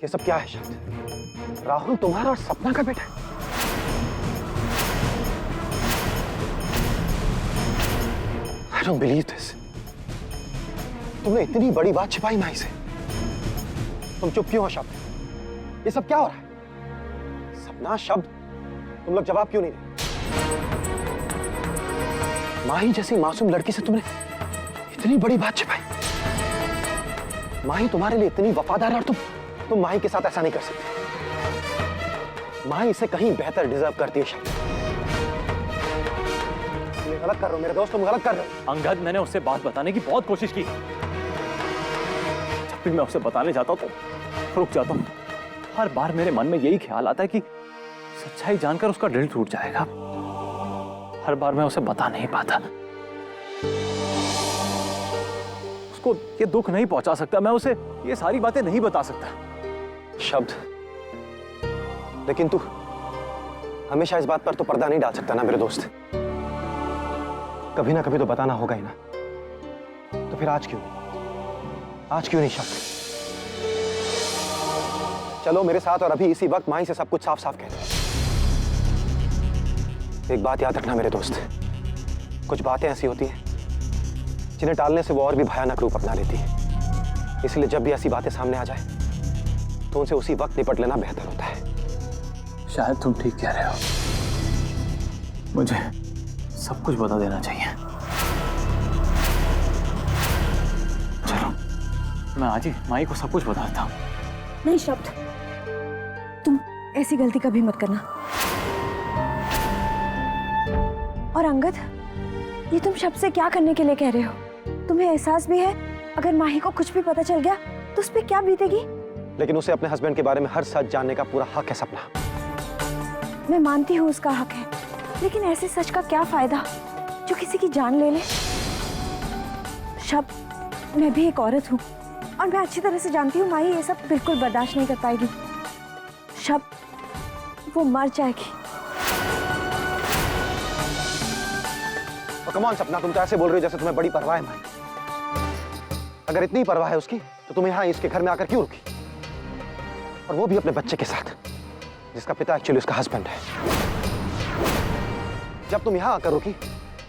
ये सब क्या है शब्द? राहुल तुम्हारा और सपना का बेटा है? I don't believe this. तुमने इतनी बड़ी बात छिपाई माही से। तुम चुप क्यों हो शब्द? ये सब क्या हो रहा है? सपना, शब्द, तुम लोग जवाब क्यों नहीं दे? माही जैसी मासूम लड़की से तुमने इतनी बड़ी बात छिपाई। माही तुम्हारे लिए इतनी वफादार है और तुम माही के साथ ऐसा नहीं कर सकते। माही इसे कहीं बेहतर डिजर्व करती है शब्द। तुम गलत कर रहे हो मेरे दोस्त, तुम गलत कर रहे हो। अंगद, मैंने उससे बात बताने की बहुत कोशिश की। जब भी मैं उसे बताने जाता हूं तो रुक जाता हूं। हर बार मेरे मन में यही ख्याल आता है कि सच्चाई जानकर उसका दिल टूट जाएगा। हर बार मैं उसे बता नहीं पाता। उसको ये दुख नहीं पहुंचा सकता, मैं उसे ये सारी बातें नहीं बता सकता। शब्द, लेकिन तू हमेशा इस बात पर तो पर्दा नहीं डाल सकता ना मेरे दोस्त। कभी ना कभी तो बताना होगा ही ना। तो फिर आज क्यों नहीं शब्द? चलो मेरे साथ और अभी इसी वक्त माही से सब कुछ साफ साफ कह दो। एक बात याद रखना मेरे दोस्त, कुछ बातें ऐसी होती हैं जिन्हें टालने से वो और भी भयानक रूप अपना लेती है। इसलिए जब भी ऐसी बातें सामने आ जाए तो उनसे उसी वक्त निपट लेना बेहतर होता है। शायद तुम ठीक कह रहे हो। मुझे सब कुछ बता देना चाहिए। चलो, मैं आज ही माही को सब कुछ बता देता हूँ। नहीं शब्द, तुम ऐसी गलती कभी मत करना। और अंगद, ये तुम शब्द से क्या करने के लिए कह रहे हो? तुम्हें एहसास भी है अगर माही को कुछ भी पता चल गया तो उस पर क्या बीतेगी? लेकिन उसे अपने हस्बैंड के बारे में हर सच जानने का पूरा हक है सपना। मैं मानती हूँ उसका हक है, लेकिन ऐसे सच का क्या फायदा जो किसी की जान ले ले? शब्द, मैं भी एक औरत हूँ और मैं अच्छी तरह से जानती हूँ माही ये सब बिल्कुल बर्दाश्त नहीं कर पाएगी। शब्द, वो मर जाएगी। कम ऑन सपना, तुम तो ऐसे बोल रहे हो जैसे तुम्हें बड़ी परवाह है माही। अगर इतनी परवाह है उसकी तो तुम यहाँ इसके घर में आकर क्यों रुकी? और वो भी अपने बच्चे के साथ, जिसका पिता एक्चुअली उसका हस्बैंड है। जब तुम यहाँ आकर रुकी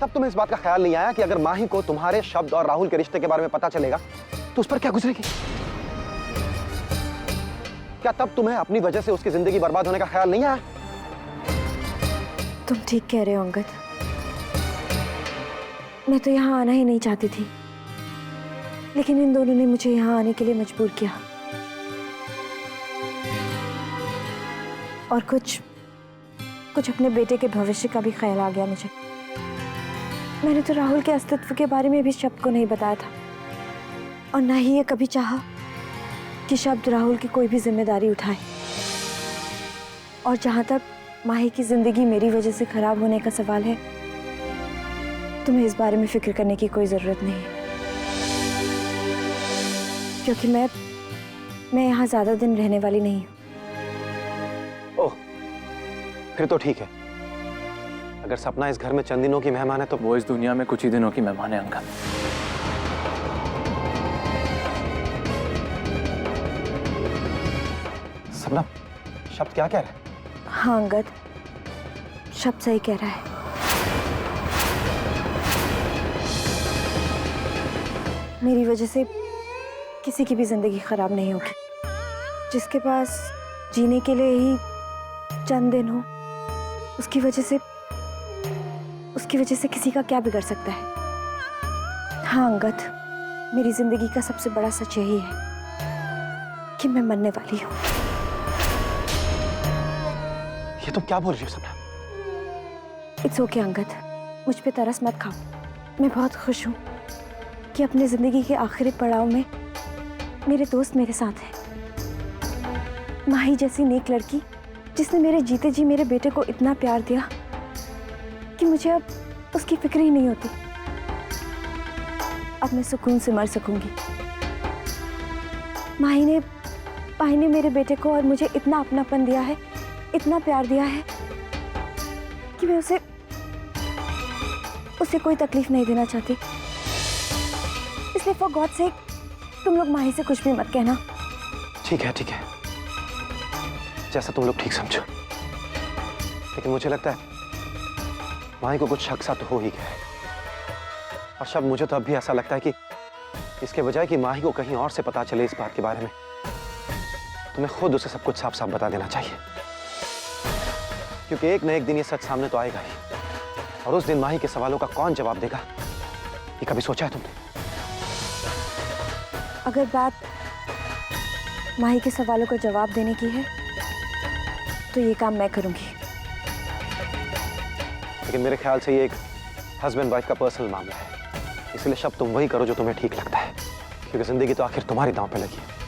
तब तुम्हें इस बात का ख्याल नहीं आया कि अगर माही को तुम्हारे शब्द और राहुल के रिश्ते के बारे में पता चलेगा तो उस पर क्या गुजरेगी? क्या तब तुम्हें अपनी वजह से उसकी जिंदगी बर्बाद होने का ख्याल नहीं आया? तुम ठीक कह रहे हो अंगद, मैं तो यहाँ आना ही नहीं चाहती थी, लेकिन इन दोनों ने मुझे यहाँ आने के लिए मजबूर किया। और कुछ अपने बेटे के भविष्य का भी ख्याल आ गया मुझे। मैंने तो राहुल के अस्तित्व के बारे में भी शब्द को नहीं बताया था, और ना ही ये कभी चाहा कि शब्द राहुल की कोई भी जिम्मेदारी उठाए। और जहाँ तक माही की जिंदगी मेरी वजह से खराब होने का सवाल है, तुम्हें इस बारे में फिक्र करने की कोई जरूरत नहीं है, क्योंकि मैं यहाँ ज्यादा दिन रहने वाली नहीं हूँ। ओह, फिर तो ठीक है। अगर सपना इस घर में चंद दिनों की मेहमान है तो वो इस दुनिया में कुछ ही दिनों की मेहमान है अंगद। सपना, शब्द क्या कह रहा है? हाँ अंगद, शब्द सही कह रहा है। मेरी वजह से किसी की भी जिंदगी खराब नहीं होगी। जिसके पास जीने के लिए ही चंद दिन हो, उसकी वजह से किसी का क्या बिगड़ सकता है? हाँ अंगद, मेरी जिंदगी का सबसे बड़ा सच यही है कि मैं मरने वाली हूँ। ये तुम क्या बोल रही हो सपना? इट्स ओके अंगद, मुझ पे तरस मत खाओ। मैं बहुत खुश हूँ कि अपनी जिंदगी के आखिरी पड़ाव में मेरे दोस्त मेरे साथ हैं। माही जैसी नेक लड़की जिसने मेरे जीते जी मेरे बेटे को इतना प्यार दिया कि मुझे अब उसकी फिक्र ही नहीं होती। अब मैं सुकून से मर सकूंगी। माही ने मेरे बेटे को और मुझे इतना अपनापन दिया है, इतना प्यार दिया है कि मैं उसे कोई तकलीफ नहीं देना चाहती। इसलिए फॉर गॉड सेक तुम लोग माही से कुछ भी मत कहना। ठीक है, जैसा तुम लोग ठीक समझो, लेकिन मुझे लगता है माही को कुछ शक सा तो हो ही गया है। और शब मुझे तो अब भी ऐसा लगता है कि इसके बजाय कि माही को कहीं और से पता चले इस बात के बारे में, तुम्हें खुद उसे सब कुछ साफ साफ बता देना चाहिए, क्योंकि एक न एक दिन ये सच सामने तो आएगा ही। और उस दिन माही के सवालों का कौन जवाब देगा, ये कभी सोचा है तुमने? अगर बात माही के सवालों का जवाब देने की है तो ये काम मैं करूंगी। लेकिन मेरे ख्याल से ये एक हस्बैंड वाइफ का पर्सनल मामला है, इसलिए शब तुम वही करो जो तुम्हें ठीक लगता है, क्योंकि जिंदगी तो आखिर तुम्हारी दांव पे लगी है।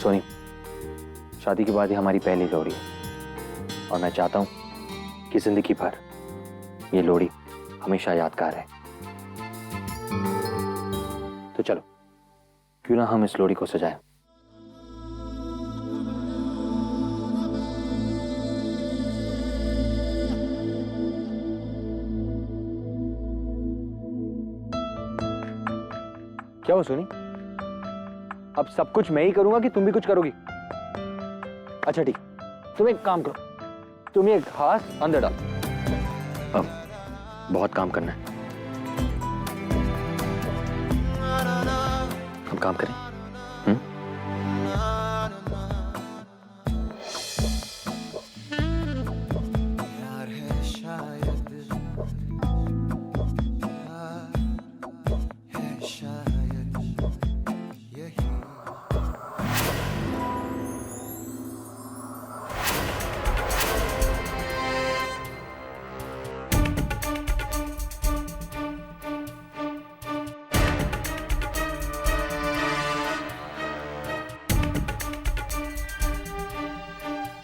सोनी, शादी के बाद ये हमारी पहली लोड़ी है और मैं चाहता हूं कि जिंदगी भर ये लोड़ी हमेशा यादगार है। तो चलो, क्यों ना हम इस लोड़ी को सजाएं। क्या हो सोनी, अब सब कुछ मैं ही करूंगा कि तुम भी कुछ करोगी? अच्छा ठीक, तुम एक काम करो, तुम ये घास अंदर डाल। अब बहुत काम करना है, हम काम करें।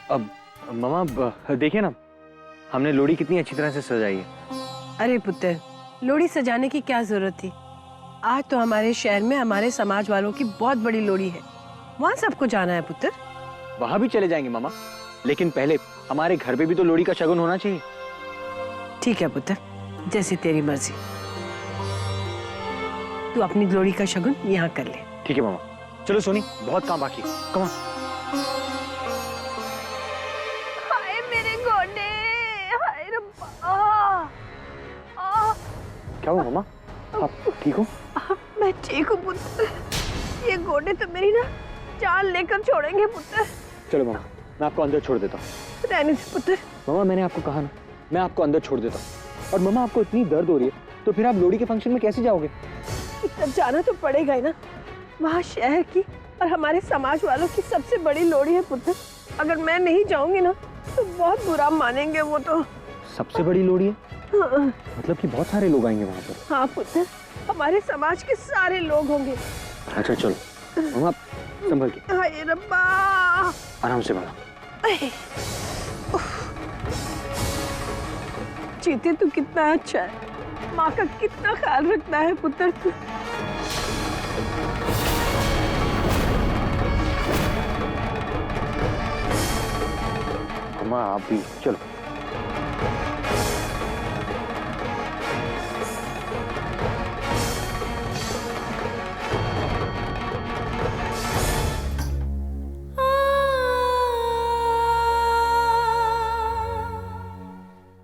अब मामा देखिए ना, हमने लोड़ी कितनी अच्छी तरह से सजाई है। अरे पुत्र, लोड़ी सजाने की क्या जरूरत थी? आज तो हमारे शहर में हमारे समाज वालों की बहुत बड़ी लोड़ी है, वहाँ सबको जाना है पुत्र। वहां भी चले जाएंगे मामा, लेकिन पहले हमारे घर पे भी तो लोड़ी का शगुन होना चाहिए। ठीक है पुत्र, जैसी तेरी मर्जी। तू अपनी लोड़ी का शगुन यहाँ कर ले। ठीक है मामा। चलो सोनी, बहुत काम बाकी है, कम ऑन। क्या हुआ मामा, आप ठीक हो? मैं ठीक हूँ पुत्र, ये गोडे तो मेरी ना जान लेकर छोड़ेंगे पुत्र। चलो मामा, मैं आपको अंदर छोड़ देता हूँ। रहने दे पुत्र। मामा मैंने आपको कहा ना, मैं आपको अंदर छोड़ देता हूँ। और मामा आपको इतनी दर्द हो रही है तो फिर आप लोड़ी के फंक्शन में कैसे जाओगे? तब जाना तो पड़ेगा ही ना, वहाँ शहर की और हमारे समाज वालों की सबसे बड़ी लोड़ी है पुत्र। अगर मैं नहीं जाऊंगी ना तो बहुत बुरा मानेंगे वो तो। सबसे बड़ी लोड़ी है? हाँ। मतलब कि बहुत सारे लोग आएंगे वहाँ पर? हाँ पुत्र, हमारे समाज के सारे लोग होंगे। अच्छा चलो मामा, संभल के। हाय रब्बा, आराम से मामा। चीते तू कितना अच्छा है, माँ का कितना ख्याल रखता है पुत्र तू। मामा आप भी चलो।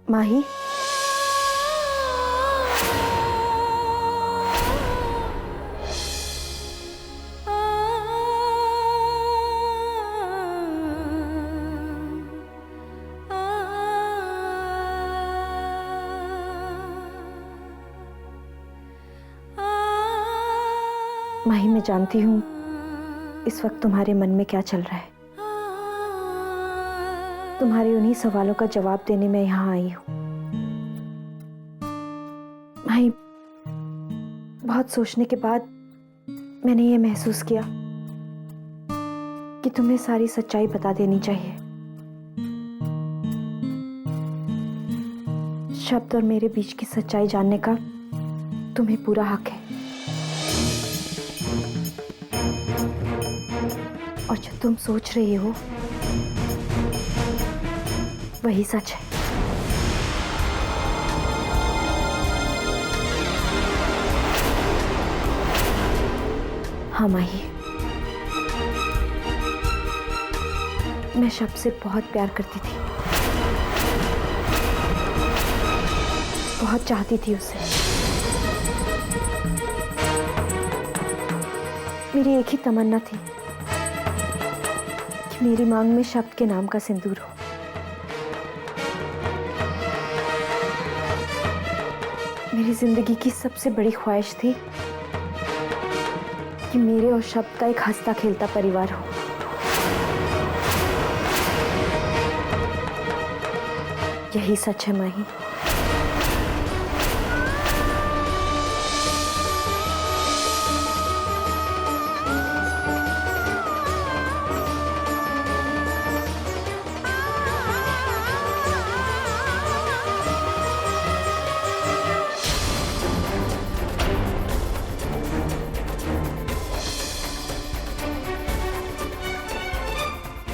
माही, माही मैं जानती हूँ इस वक्त तुम्हारे मन में क्या चल रहा है। तुम्हारे उन्हीं सवालों का जवाब देने में यहाँ आई हूँ। भाई, बहुत सोचने के बाद मैंने ये महसूस किया कि तुम्हें सारी सच्चाई बता देनी चाहिए। शब्द और मेरे बीच की सच्चाई जानने का तुम्हें पूरा हक है। और जो तुम सोच रही हो वही सच है। हाँ माही, मैं शब्द से बहुत प्यार करती थी, बहुत चाहती थी उसे। मेरी एक ही तमन्ना थी कि मेरी मांग में शब्द के नाम का सिंदूर हो। मेरी जिंदगी की सबसे बड़ी ख्वाहिश थी कि मेरे और शब्द का एक हंसता खेलता परिवार हो। यही सच है माही।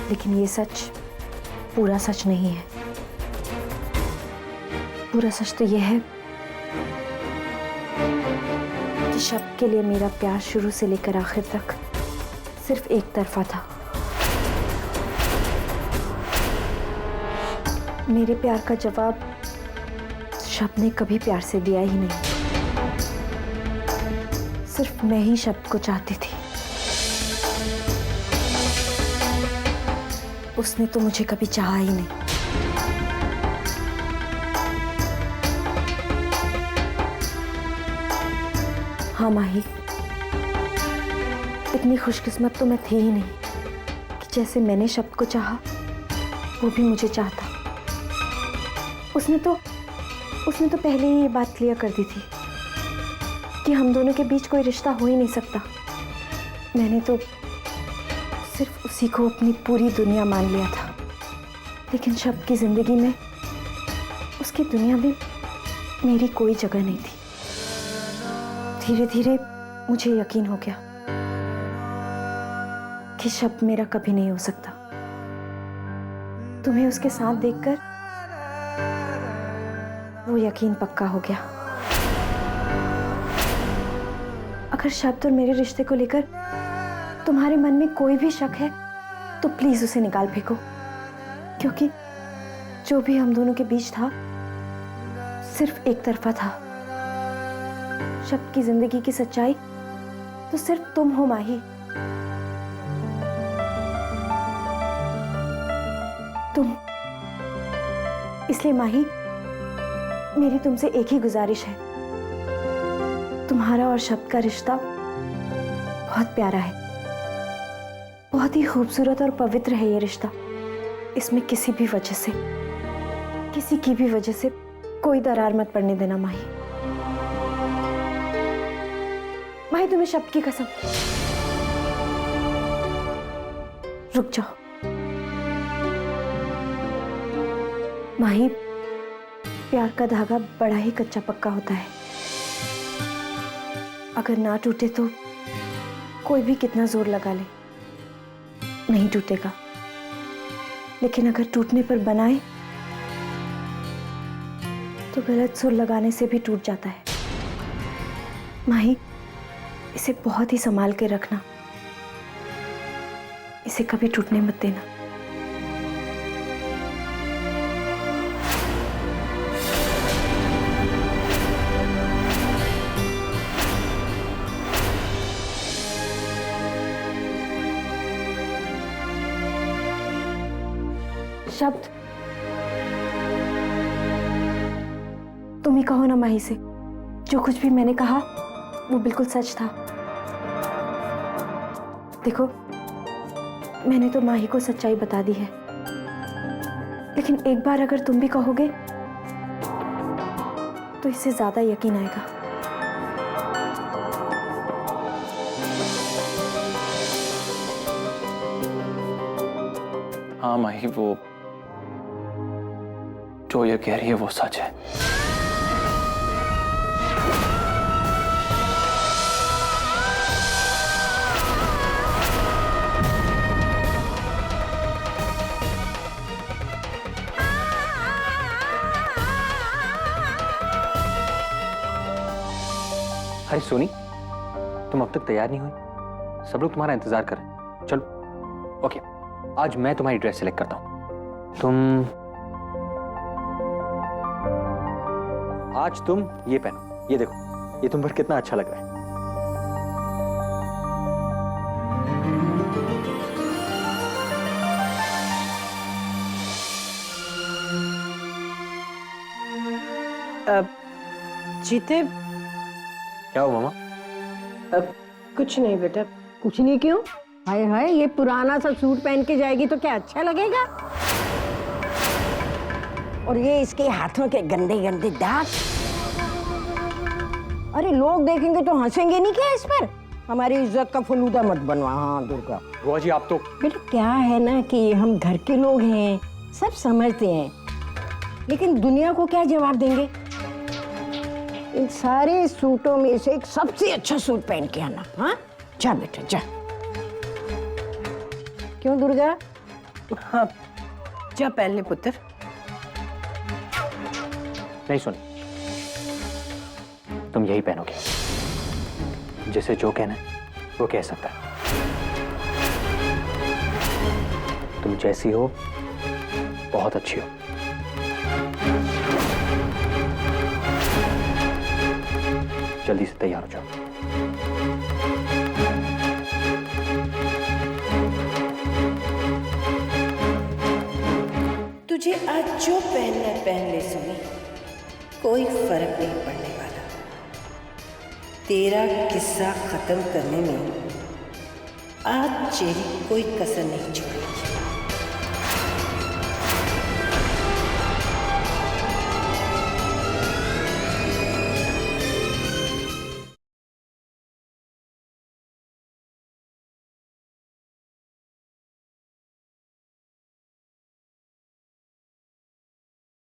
लेकिन ये सच पूरा सच नहीं है। पूरा सच तो यह है कि शब्द के लिए मेरा प्यार शुरू से लेकर आखिर तक सिर्फ एक तरफा था। मेरे प्यार का जवाब शब्द ने कभी प्यार से दिया ही नहीं। सिर्फ मैं ही शब्द को चाहती थी। उसने तो मुझे कभी चाहा ही नहीं। हाँ माही, इतनी खुशकिस्मत तो मैं थी ही नहीं कि जैसे मैंने शब्द को चाहा वो भी मुझे चाहता। उसने तो पहले ही ये बात क्लियर कर दी थी कि हम दोनों के बीच कोई रिश्ता हो ही नहीं सकता। मैंने तो सिर्फ उसी को अपनी पूरी दुनिया मान लिया था। लेकिन शब्द की जिंदगी में, उसकी दुनिया में मेरी कोई जगह नहीं थी। धीरे धीरे मुझे यकीन हो गया कि शब्द मेरा कभी नहीं हो सकता। तुम्हें उसके साथ देखकर वो यकीन पक्का हो गया। अगर शब्द और मेरे रिश्ते को लेकर तुम्हारे मन में कोई भी शक है तो प्लीज उसे निकाल फेंको, क्योंकि जो भी हम दोनों के बीच था सिर्फ एक तरफा था। शब्द की जिंदगी की सच्चाई तो सिर्फ तुम हो माही। तुम। इसलिए माही, मेरी तुमसे एक ही गुजारिश है। तुम्हारा और शब्द का रिश्ता बहुत प्यारा है, बहुत ही खूबसूरत और पवित्र है ये रिश्ता। इसमें किसी की भी वजह से कोई दरार मत पड़ने देना माही। माही, तुम्हें शब्द की कसम। रुक जाओ माही, प्यार का धागा बड़ा ही कच्चा पक्का होता है। अगर ना टूटे तो कोई भी कितना जोर लगा ले नहीं टूटेगा, लेकिन अगर टूटने पर बनाए तो गलत सुर लगाने से भी टूट जाता है। माही, इसे बहुत ही संभाल के रखना, इसे कभी टूटने मत देना। शब्द, तुम ही कहो ना माही से, जो कुछ भी मैंने कहा वो बिल्कुल सच था। देखो, मैंने तो माही को सच्चाई बता दी है, लेकिन एक बार अगर तुम भी कहोगे तो इससे ज्यादा यकीन आएगा। हाँ माही, वो जो ये कह रही है वो सच है। अरे सोनी, तुम अब तक तैयार नहीं हुई? सब लोग तुम्हारा इंतजार कर रहे हैं। चलो ओके, आज मैं तुम्हारी ड्रेस सिलेक्ट करता हूं। आज तुम ये पहनो, ये देखो, ये तुम पर कितना अच्छा लग रहा है। जीते, क्या हो मामा? कुछ नहीं बेटा। कुछ नहीं क्यों? हाय हाय, ये पुराना सा सूट पहन के जाएगी तो क्या अच्छा लगेगा? और ये इसके हाथों के गंदे गंदे दाग। अरे लोग देखेंगे तो हंसेंगे नहीं क्या इस पर? हमारी इज्जत का फलूदा मत बनवा। हाँ दुर्गा। बुआ जी आप तो। बेटा क्या है ना कि हम घर के लोग हैं, सब समझते हैं, लेकिन दुनिया को क्या जवाब देंगे? इन सारे सूटों में से एक सबसे अच्छा सूट पहन के आना। हाँ जा बेटा जा। क्यों दुर्गा? हाँ जा पहन ले पुत्र। नहीं सुनी, तुम यही पहनोगे। जिसे जो कहना है वो कह सकता है। तुम जैसी हो बहुत अच्छी हो। जल्दी से तैयार हो जाओ। तुझे आज जो पहनना है पहन ले सुनी, कोई फर्क नहीं पड़ने वाला। तेरा किस्सा खत्म करने में आज चेरी कोई कसर नहीं छोड़ेगी।